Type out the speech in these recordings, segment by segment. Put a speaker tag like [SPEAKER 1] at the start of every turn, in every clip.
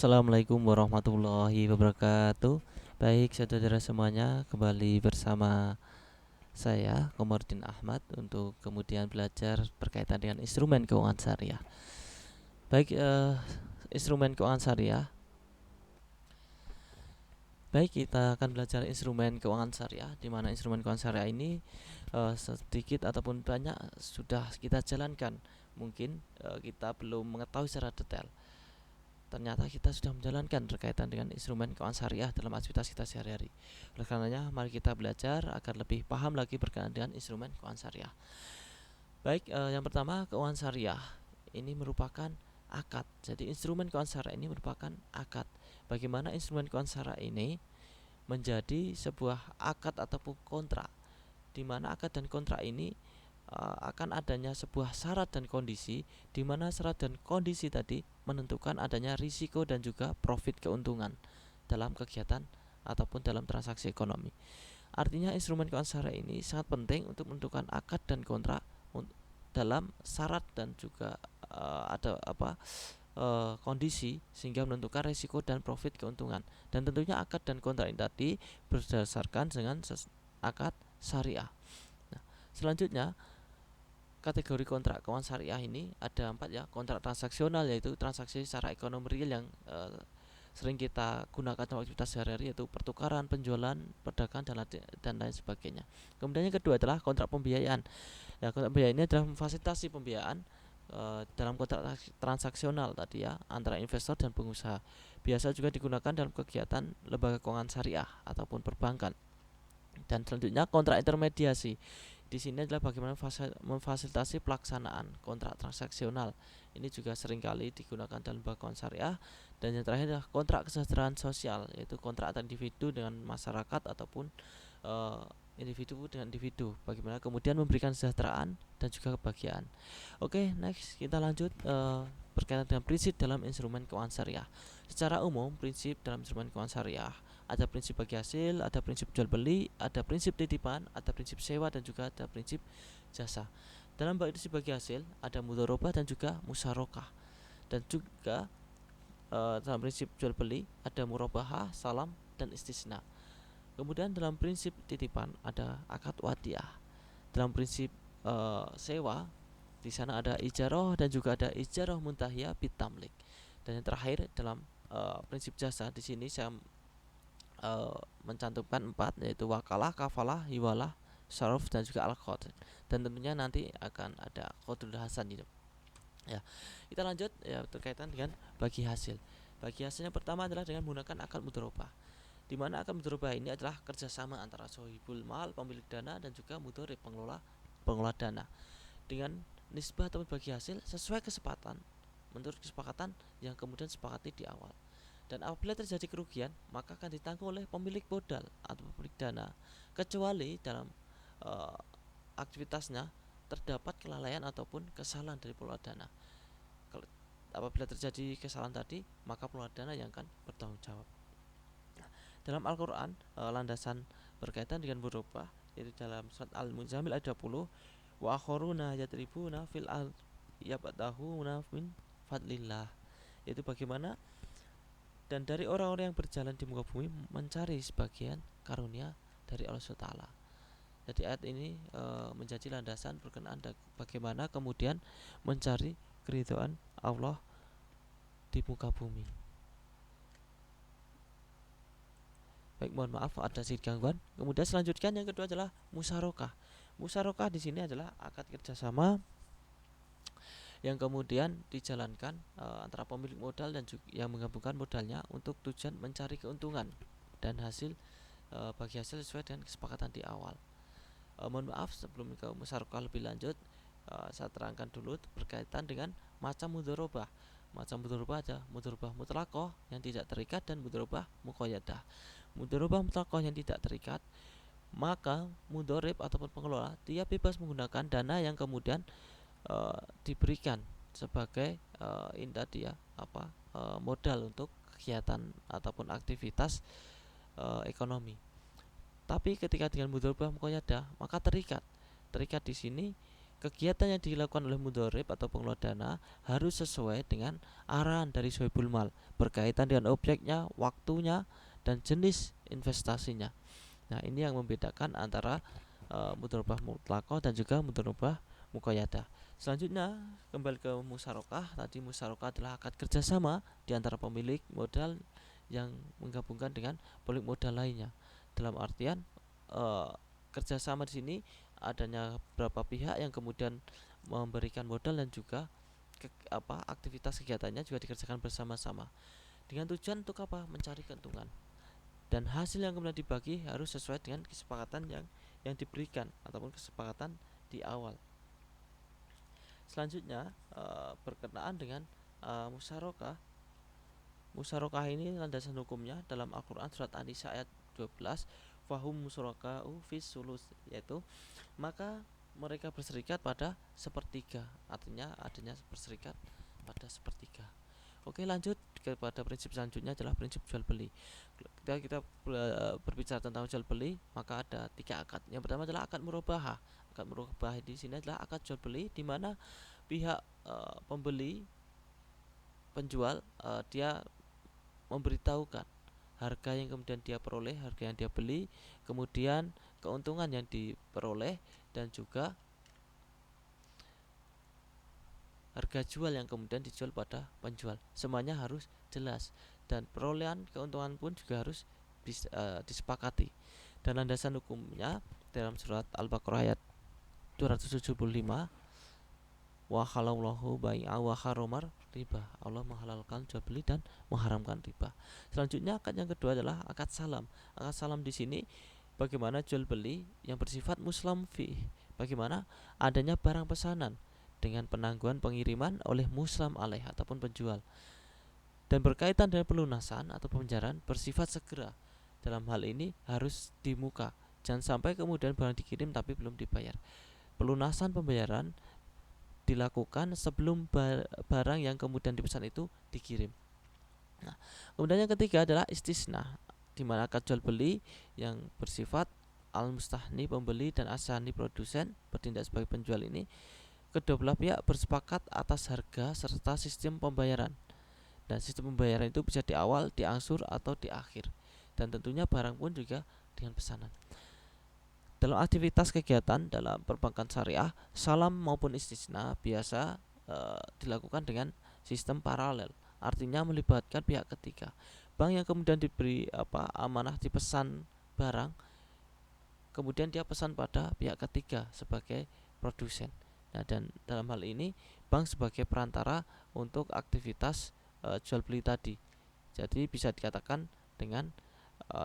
[SPEAKER 1] Assalamualaikum warahmatullahi wabarakatuh. Baik, saudara semuanya, kembali bersama saya Komordin Ahmad untuk kemudian belajar berkaitan dengan instrumen keuangan syariah. Baik, instrumen keuangan syariah. Baik, kita akan belajar instrumen keuangan syariah, di mana instrumen keuangan syariah ini sedikit ataupun banyak sudah kita jalankan. Mungkin kita belum mengetahui secara detail. Ternyata kita sudah menjalankan berkaitan dengan instrumen keuangan syariah dalam aktivitas kita sehari-hari. Oleh karenanya, mari kita belajar agar lebih paham lagi berkaitan dengan instrumen keuangan syariah. Baik, yang pertama, keuangan syariah ini merupakan akad. Jadi instrumen keuangan syariah ini merupakan akad. Bagaimana instrumen keuangan syariah ini menjadi sebuah akad ataupun kontrak, di mana akad dan kontrak ini akan adanya sebuah syarat dan kondisi, di mana syarat dan kondisi tadi menentukan adanya risiko dan juga profit keuntungan dalam kegiatan ataupun dalam transaksi ekonomi. Artinya instrumen keuangan syariah ini sangat penting untuk menentukan akad dan kontrak dalam syarat dan juga kondisi sehingga menentukan risiko dan profit keuntungan. Dan tentunya akad dan kontrak ini tadi berdasarkan dengan akad syariah. Nah, selanjutnya kategori kontrak keuangan syariah ini ada 4 ya. Kontrak transaksional, yaitu transaksi secara ekonomi real yang sering kita gunakan dalam aktivitas sehari-hari, yaitu pertukaran, penjualan, perdagangan dan lain sebagainya. Kemudian yang kedua adalah kontrak pembiayaan. Ya, kontrak pembiayaan ini adalah memfasilitasi pembiayaan dalam kontrak transaksional tadi ya, antara investor dan pengusaha. Biasa juga digunakan dalam kegiatan lembaga keuangan syariah ataupun perbankan. Dan selanjutnya kontrak intermediasi. Di sini adalah bagaimana memfasilitasi pelaksanaan kontrak transaksional. Ini juga seringkali digunakan dalam lembaga keuangan syariah. Dan yang terakhir adalah kontrak kesejahteraan sosial, yaitu kontrak antara individu dengan masyarakat ataupun individu dengan individu. Bagaimana kemudian memberikan kesejahteraan dan juga kebahagiaan. Oke, next kita lanjut berkaitan dengan prinsip dalam instrumen keuangan syariah. Secara umum, prinsip dalam instrumen keuangan syariah ada prinsip bagi hasil, ada prinsip jual beli, ada prinsip titipan, ada prinsip sewa, dan juga ada prinsip jasa. Dalam prinsip bagi hasil ada mudharabah dan juga musyarakah. Dan juga dalam prinsip jual beli ada murabahah, salam, dan istisna. Kemudian dalam prinsip titipan ada akad wadiah. Dalam prinsip sewa di sana ada ijarah dan juga ada ijarah muntahiyah bitamlik. Dan yang terakhir dalam prinsip jasa, di sini saya mencantumkan 4, yaitu wakalah, kafalah, hiwalah, syaraf, dan juga al-qad. Dan tentunya nanti akan ada qadrul hasan gitu. Ya, kita lanjut ya berkaitan dengan bagi hasil. Bagi hasil yang pertama adalah dengan menggunakan akad mudharabah. Di mana akad mudharabah ini adalah kerjasama antara sohibul mal, pemilik dana, dan juga mudharib, pengelola dana, dengan nisbah atau bagi hasil sesuai kesepakatan menurut kesepakatan yang kemudian sepakati di awal. Dan apabila terjadi kerugian, maka akan ditanggung oleh pemilik modal atau pemilik dana, kecuali dalam aktivitasnya terdapat kelalaian ataupun kesalahan dari pengelola dana. Apabila terjadi kesalahan tadi, maka pengelola dana yang akan bertanggung jawab. Dalam Al-Quran, landasan berkaitan dengan mudharabah yaitu dalam surat Al-Muzammil ayat 20, wa akharuna yatribuna fil ard yabtahuna min fadlillah. Itu bagaimana dan dari orang-orang yang berjalan di muka bumi mencari sebagian karunia dari Allah SWT. Jadi ayat ini menjadi landasan berkenaan bagaimana kemudian mencari keridhaan Allah di muka bumi. Baik, mohon maaf ada sedikit gangguan. Kemudian selanjutnya yang kedua adalah musyarakah. Musyarakah di sini adalah akad kerjasama yang kemudian dijalankan antara pemilik modal dan juga yang menggabungkan modalnya untuk tujuan mencari keuntungan dan hasil bagi hasil sesuai dengan kesepakatan di awal. Mohon maaf sebelum ke musyarakah lebih lanjut, saya terangkan dulu berkaitan dengan macam mudharabah. Macam mudharabah ada mudharabah mutlaqah yang tidak terikat dan mudharabah muqayyadah. Mudharabah mutlaqah yang tidak terikat, maka mudharib ataupun pengelola dia bebas menggunakan dana yang kemudian diberikan sebagai modal untuk kegiatan ataupun aktivitas ekonomi. Tapi ketika dengan mudharabah muqayyadah, maka terikat di sini kegiatan yang dilakukan oleh mudharib atau pengelola dana harus sesuai dengan arahan dari sohibul mal, berkaitan dengan objeknya, waktunya, dan jenis investasinya. Nah, ini yang membedakan antara mudharabah mutlaqah dan juga mudharabah muqayyadah. Selanjutnya kembali ke musyarakah. Tadi musyarakah adalah akad kerjasama di antara pemilik modal yang menggabungkan dengan pemilik modal lainnya. Dalam artian kerjasama di sini adanya beberapa pihak yang kemudian memberikan modal dan juga aktivitas kegiatannya juga dikerjakan bersama-sama dengan tujuan untuk apa? Mencari keuntungan. Dan hasil yang kemudian dibagi harus sesuai dengan kesepakatan yang diberikan ataupun kesepakatan di awal. Selanjutnya berkenaan dengan musyarakah. Musyarakah ini landasan hukumnya dalam Al-Qur'an surat An-Nisa ayat 12, fahum musyaraka'u fis sulus, yaitu maka mereka berserikat pada sepertiga, artinya adanya berserikat pada sepertiga. Oke, lanjut kepada prinsip selanjutnya adalah prinsip jual beli. Ketika kita berbicara tentang jual beli, maka ada 3 akad. Yang pertama adalah akad murabahah. Akad murabahah di sini adalah akad jual beli di mana pihak pembeli, penjual, dia memberitahukan harga yang kemudian dia peroleh, harga yang dia beli, kemudian keuntungan yang diperoleh, dan juga harga jual yang kemudian dijual pada penjual. Semuanya harus jelas dan perolehan keuntungan pun juga harus disepakati. Dan landasan hukumnya dalam surat Al-Baqarah ayat 275, wa halallahu bai'a wa haromar riba. Allah menghalalkan jual beli dan mengharamkan riba. Selanjutnya akad yang kedua adalah akad salam. Akad salam di sini bagaimana jual beli yang bersifat muslam fi, bagaimana adanya barang pesanan dengan penangguhan pengiriman oleh muslam alaih ataupun penjual, dan berkaitan dengan pelunasan atau pembayaran bersifat segera. Dalam hal ini harus di muka, jangan sampai kemudian barang dikirim tapi belum dibayar. Pelunasan pembayaran dilakukan sebelum barang yang kemudian dipesan itu dikirim. Nah, kemudian yang ketiga adalah istisna, di mana akad jual beli yang bersifat al-mustahni pembeli dan asani produsen bertindak sebagai penjual ini, kedua belah pihak bersepakat atas harga serta sistem pembayaran. Dan sistem pembayaran itu bisa di awal, di angsur, atau di akhir. Dan tentunya barang pun juga dengan pesanan. Dalam aktivitas kegiatan dalam perbankan syariah, salam maupun istisna biasa dilakukan dengan sistem paralel, artinya melibatkan pihak ketiga. Bank yang kemudian diberi amanah dipesan barang, kemudian dia pesan pada pihak ketiga sebagai produsen. Nah, dan dalam hal ini bank sebagai perantara untuk aktivitas jual beli tadi. Jadi bisa dikatakan dengan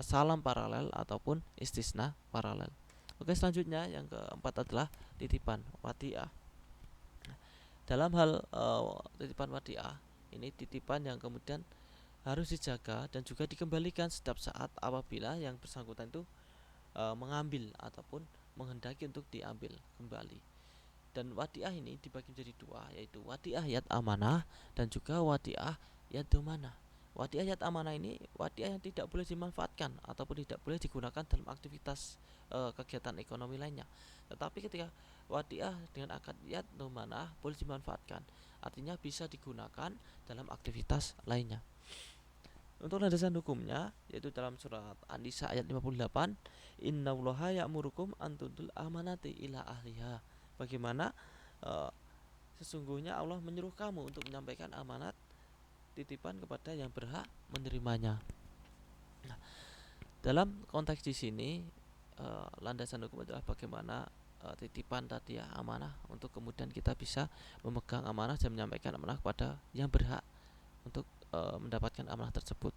[SPEAKER 1] salam paralel ataupun istisna paralel. Oke, selanjutnya yang keempat adalah titipan wadiah. Dalam hal titipan wadiah, ini titipan yang kemudian harus dijaga dan juga dikembalikan setiap saat apabila yang bersangkutan itu mengambil ataupun menghendaki untuk diambil kembali. Dan wadiah ini dibagi menjadi 2, yaitu wadiah yad amanah dan juga wadiah yad domanah. Wadiah yad amanah ini wadiah yang tidak boleh dimanfaatkan ataupun tidak boleh digunakan dalam aktivitas kegiatan ekonomi lainnya. Tetapi ketika wadiah dengan akad yad domanah boleh dimanfaatkan, artinya bisa digunakan dalam aktivitas lainnya. Untuk landasan hukumnya yaitu dalam surat An-Nisa ayat 58, innallaha ya'murukum an tudul amanati ila ahliha. Bagaimana sesungguhnya Allah menyuruh kamu untuk menyampaikan amanat titipan kepada yang berhak menerimanya. Nah, dalam konteks di sini landasan hukum adalah bagaimana titipan tadi ya, amanah, untuk kemudian kita bisa memegang amanah dan menyampaikan amanah kepada yang berhak untuk mendapatkan amanah tersebut.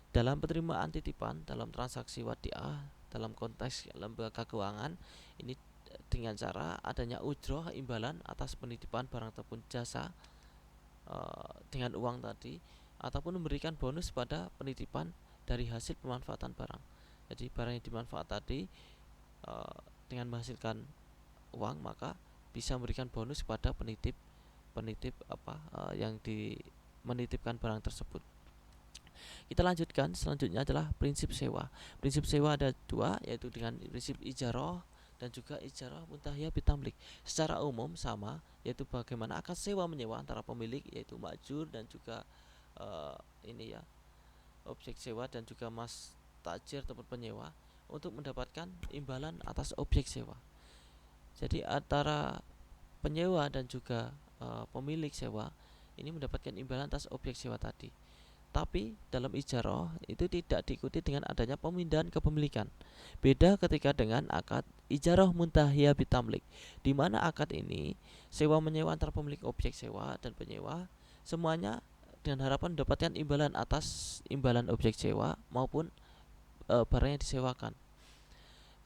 [SPEAKER 1] Dalam penerimaan titipan dalam transaksi wadiah dalam konteks lembaga keuangan ini dengan cara adanya ujroh imbalan atas penitipan barang ataupun jasa dengan uang tadi, ataupun memberikan bonus pada penitipan dari hasil pemanfaatan barang. Jadi barang yang dimanfaat tadi dengan menghasilkan uang, maka bisa memberikan bonus pada penitip yang menitipkan barang tersebut. Kita lanjutkan, selanjutnya adalah prinsip sewa. Prinsip sewa ada 2, yaitu dengan prinsip ijarah dan juga ijarah muntahiyah bitamlik. Secara umum sama, yaitu bagaimana akad sewa menyewa antara pemilik yaitu ma'jur dan juga ini ya, objek sewa dan juga mas tajir ataupun penyewa untuk mendapatkan imbalan atas objek sewa. Jadi antara penyewa dan juga pemilik sewa ini mendapatkan imbalan atas objek sewa tadi. Tapi dalam ijarah itu tidak diikuti dengan adanya pemindahan kepemilikan. Beda ketika dengan akad ijarah muntahiyah bitamlik, di mana akad ini sewa menyewa antara pemilik objek sewa dan penyewa semuanya dengan harapan mendapatkan imbalan atas imbalan objek sewa maupun barang yang disewakan.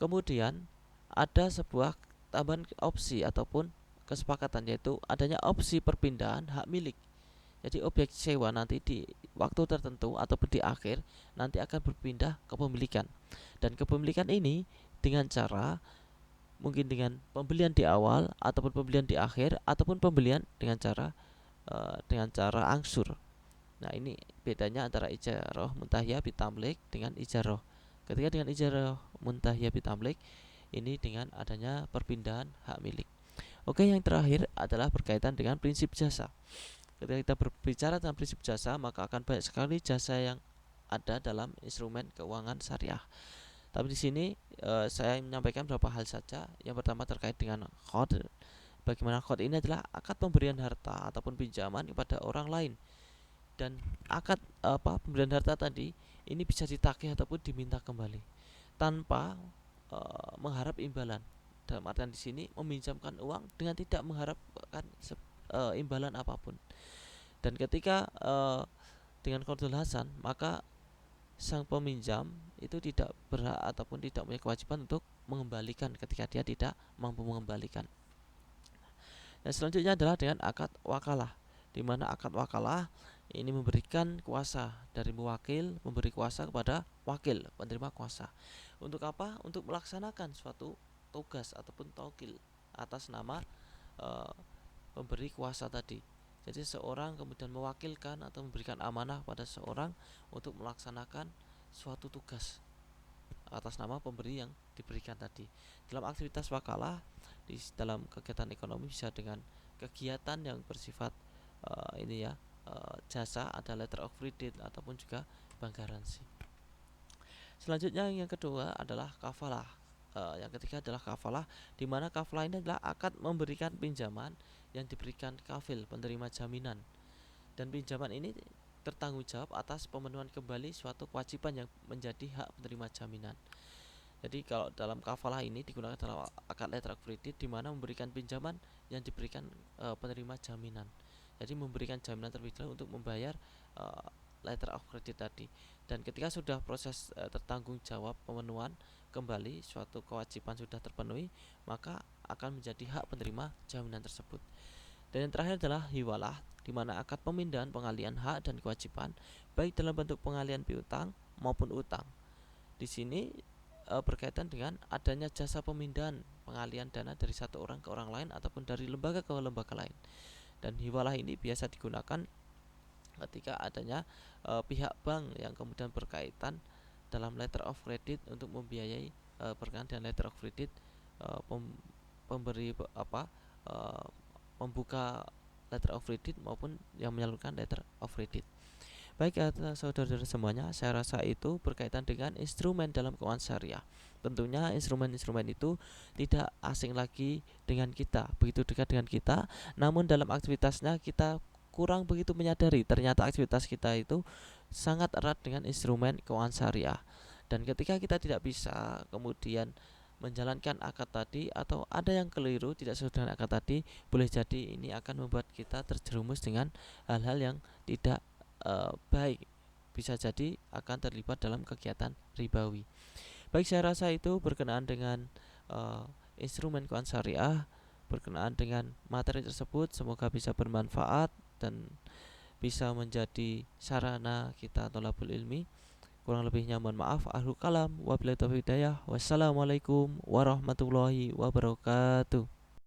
[SPEAKER 1] Kemudian ada sebuah tambahan opsi ataupun kesepakatan, yaitu adanya opsi perpindahan hak milik. Jadi objek sewa nanti di waktu tertentu ataupun di akhir nanti akan berpindah kepemilikan. Dan kepemilikan ini dengan cara mungkin dengan pembelian di awal ataupun pembelian di akhir ataupun pembelian dengan cara angsur. Nah, ini bedanya antara ijarah muntahiyah bitamlik dengan ijarah. Ketika dengan ijarah muntahiyah bitamlik ini dengan adanya perpindahan hak milik. Oke, yang terakhir adalah berkaitan dengan prinsip jasa. Ketika kita berbicara tentang prinsip jasa, maka akan banyak sekali jasa yang ada dalam instrumen keuangan syariah. Tapi di sini saya menyampaikan beberapa hal saja. Yang pertama terkait dengan qard. Bagaimana qard ini adalah akad pemberian harta ataupun pinjaman kepada orang lain. Dan akad pemberian harta tadi ini bisa ditagih ataupun diminta kembali tanpa mengharap imbalan. Dalam artian di sini meminjamkan uang dengan tidak mengharapkan imbalan apapun. Dan ketika dengan qardul hasan, maka sang peminjam itu tidak berhak ataupun tidak punya kewajiban untuk mengembalikan ketika dia tidak mampu mengembalikan. Dan selanjutnya adalah dengan akad wakalah, di mana akad wakalah ini memberikan kuasa dari muwakil memberi kuasa kepada wakil penerima kuasa. Untuk apa? Untuk melaksanakan suatu tugas ataupun taukil atas nama pemberi kuasa tadi. Jadi seorang kemudian mewakilkan atau memberikan amanah pada seorang untuk melaksanakan suatu tugas atas nama pemberi yang diberikan tadi. Dalam aktivitas wakalah di dalam kegiatan ekonomi bisa dengan kegiatan yang bersifat jasa, ada letter of credit ataupun juga bank garansi. Selanjutnya yang kedua adalah kafalah. Yang ketiga adalah kafalah, di mana kafalah ini adalah akad memberikan pinjaman yang diberikan kafil penerima jaminan, dan pinjaman ini bertanggung jawab atas pemenuhan kembali suatu kewajiban yang menjadi hak penerima jaminan. Jadi kalau dalam kafalah ini digunakan dalam akad letter of credit, di mana memberikan pinjaman yang diberikan penerima jaminan. Jadi memberikan jaminan terlebih dahulu untuk membayar letter of credit tadi. Dan ketika sudah proses tertanggung jawab pemenuhan kembali suatu kewajiban sudah terpenuhi, maka akan menjadi hak penerima jaminan tersebut. Dan yang terakhir adalah hiwalah, di mana akad pemindahan pengalihan hak dan kewajiban baik dalam bentuk pengalihan piutang maupun utang. Di sini berkaitan dengan adanya jasa pemindahan pengalihan dana dari satu orang ke orang lain ataupun dari lembaga ke lembaga lain. Dan hiwalah ini biasa digunakan ketika adanya pihak bank yang kemudian berkaitan dalam letter of credit untuk membiayai berkaitan dengan letter of credit membuka letter of credit maupun yang menyalurkan letter of credit. Baik saudara-saudara semuanya, saya rasa itu berkaitan dengan instrumen dalam keuangan syariah. Tentunya instrumen-instrumen itu tidak asing lagi dengan kita, begitu dekat dengan kita. Namun dalam aktivitasnya kita kurang begitu menyadari ternyata aktivitas kita itu sangat erat dengan instrumen keuangan syariah. Dan ketika kita tidak bisa kemudian menjalankan akad tadi atau ada yang keliru tidak sesuai dengan akad tadi, boleh jadi ini akan membuat kita terjerumus dengan hal-hal yang tidak baik, bisa jadi akan terlibat dalam kegiatan ribawi. Baik, saya rasa itu berkenaan dengan instrumen keuangan syariah, berkenaan dengan materi tersebut. Semoga bisa bermanfaat dan bisa menjadi sarana kita thalabul ilmi. Kurang lebihnya mohon maaf. Ahlul kalam, wabillahi taufiq hidayah. Wassalamualaikum warahmatullahi wabarakatuh.